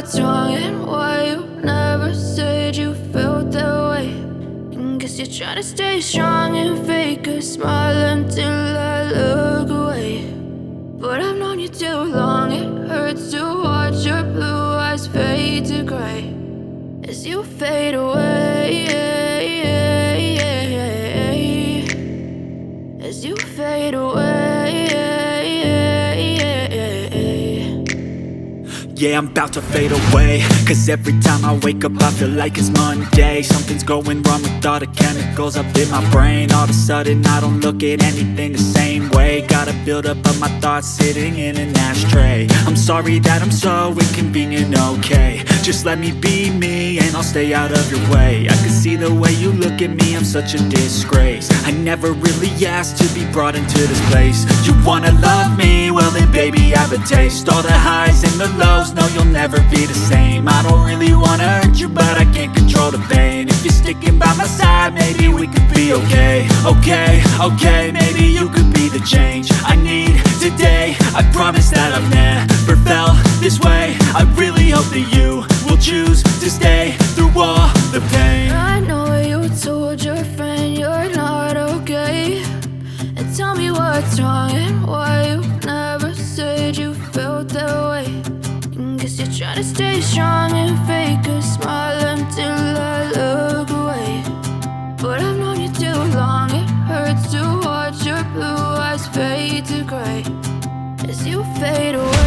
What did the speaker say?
what's wrong and why you never said you felt that way. And guess you're trying to stay strong and fake a smile until I look away. But I've known you too long, it hurts to watch your blue eyes fade to gray as you fade away, as you fade away. Yeah, I'm about to fade away, cause every time I wake up I feel like it's Monday. Something's going wrong with all the chemicals up in my brain. All of a sudden I don't look at anything the same way. Gotta build up of my thoughts sitting in an ashtray. I'm sorry that I'm so inconvenient, okay. Just let me be me and I'll stay out of your way. I can see the way you look at me, I'm such a disgrace. I never really asked to be brought into this place. You wanna love me? Well then baby have a taste. All the highs and the lows, no, you'll never be the same. I don't really wanna hurt you, but I can't control the pain. If you're sticking by my side, maybe we could be okay. Okay, maybe you could be the change I need today. I promise that I've never felt this way. I really hope that you will choose to stay through all the pain. I know you told your friend you're not okay, and tell me what's wrong and why you never said you felt that way. Guess you're trying to stay strong and fake a smile until I look away. But I've known you too long, it hurts to watch your blue eyes fade to gray as you fade away.